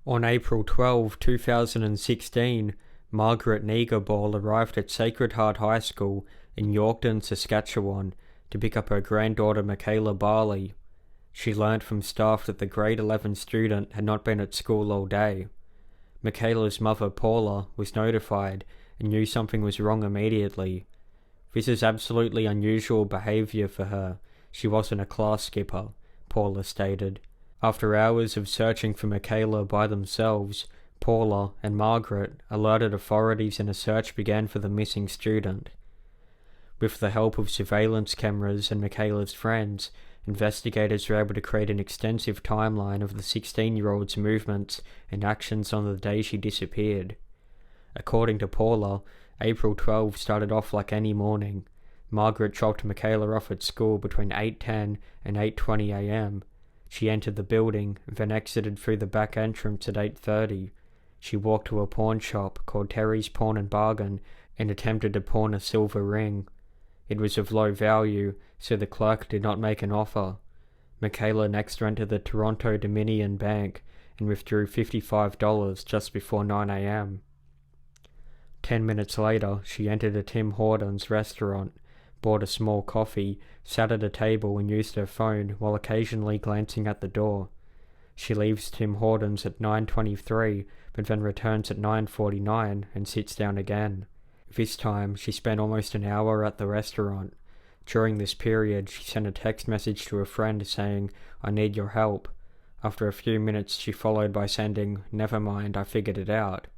On April 12, 2016, Margaret Negerball arrived at Sacred Heart High School in Yorkton, Saskatchewan, to pick up her granddaughter Mekayla Bali. She learnt from staff that the grade 11 student had not been at school all day. Mekayla's mother Paula was notified and knew something was wrong immediately. This is absolutely unusual behaviour for her. She wasn't a class skipper, Paula stated. After hours of searching for Mekayla by themselves, Paula and Margaret alerted authorities and a search began for the missing student. With the help of surveillance cameras and Mekayla's friends, investigators were able to create an extensive timeline of the 16-year-old's movements and actions on the day she disappeared. According to Paula, April 12 started off like any morning. Margaret dropped Mekayla off at school between 8:10 and 8:20 a.m. She entered the building, then exited through the back entrance at 8:30. She walked to a pawn shop called Terry's Pawn and Bargain and attempted to pawn a silver ring. It was of low value, so the clerk did not make an offer. Mekayla next went to the Toronto Dominion Bank and withdrew $55 just before 9 a.m. 10 minutes later, she entered a Tim Hortons restaurant, bought a small coffee, sat at a table and used her phone while occasionally glancing at the door. She leaves Tim Hortons at 9:23, but then returns at 9:49 and sits down again. This time, she spent almost an hour at the restaurant. During this period, she sent a text message to a friend saying, "I need your help." After a few minutes, she followed by sending, "Never mind, I figured it out."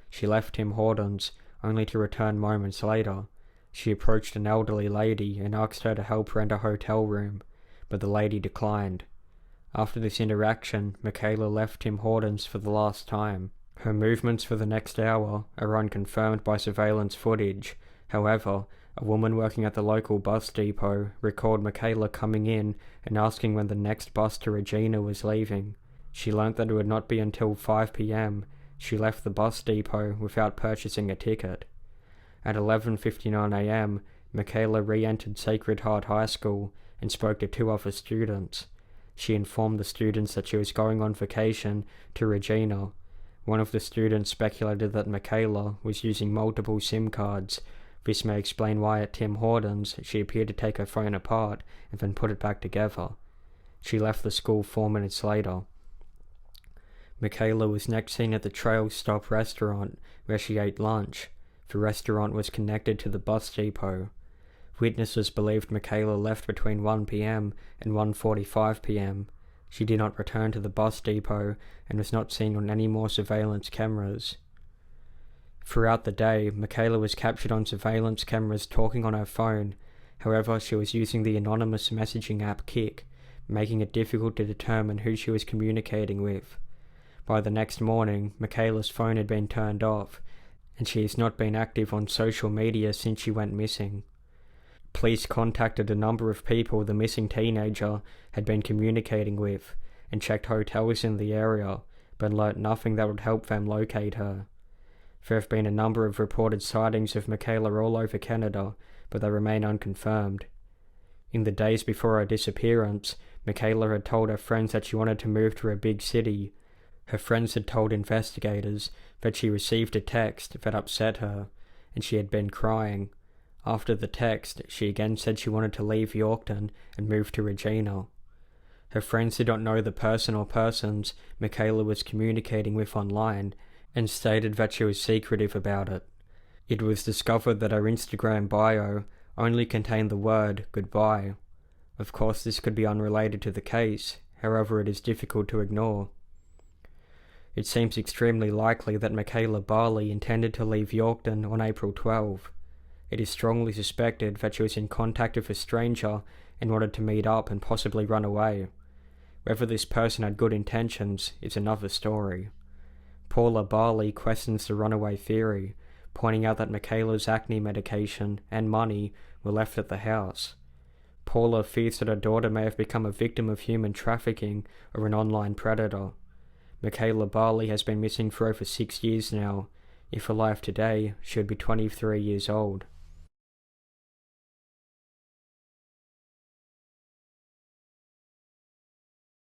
She left Tim Hortons, only to return moments later. She approached an elderly lady and asked her to help rent a hotel room, but the lady declined. After this interaction, Mekayla left Tim Hortons for the last time. Her movements for the next hour are unconfirmed by surveillance footage. However, a woman working at the local bus depot recalled Mekayla coming in and asking when the next bus to Regina was leaving. She learnt that it would not be until 5 p.m. She left the bus depot without purchasing a ticket. At 11:59 a.m., Mekayla re-entered Sacred Heart High School and spoke to 2 other students. She informed the students that she was going on vacation to Regina. One of the students speculated that Mekayla was using multiple SIM cards. This may explain why at Tim Hortons she appeared to take her phone apart and then put it back together. She left the school 4 minutes later. Mekayla was next seen at the Trail Stop restaurant where she ate lunch. The restaurant was connected to the bus depot. Witnesses believed Mekayla left between 1 p.m. and 1:45 p.m. She did not return to the bus depot and was not seen on any more surveillance cameras. Throughout the day, Mekayla was captured on surveillance cameras talking on her phone. However, she was using the anonymous messaging app Kik, making it difficult to determine who she was communicating with. By the next morning, Mekayla's phone had been turned off, and she has not been active on social media since she went missing. Police contacted a number of people the missing teenager had been communicating with and checked hotels in the area, but learnt nothing that would help them locate her. There have been a number of reported sightings of Mekayla all over Canada, but they remain unconfirmed. In the days before her disappearance, Mekayla had told her friends that she wanted to move to a big city. Her friends had told investigators that she received a text that upset her, and she had been crying. After the text, she again said she wanted to leave Yorkton and move to Regina. Her friends did not know the person or persons Mekayla was communicating with online, and stated that she was secretive about it. It was discovered that her Instagram bio only contained the word goodbye. Of course, this could be unrelated to the case, however it is difficult to ignore. It seems extremely likely that Mekayla Bali intended to leave Yorkton on April 12. It is strongly suspected that she was in contact with a stranger and wanted to meet up and possibly run away. Whether this person had good intentions is another story. Paula Bali questions the runaway theory, pointing out that Mekayla's acne medication and money were left at the house. Paula fears that her daughter may have become a victim of human trafficking or an online predator. Mekayla Bali has been missing for over 6 years now. If alive today, she would be 23 years old.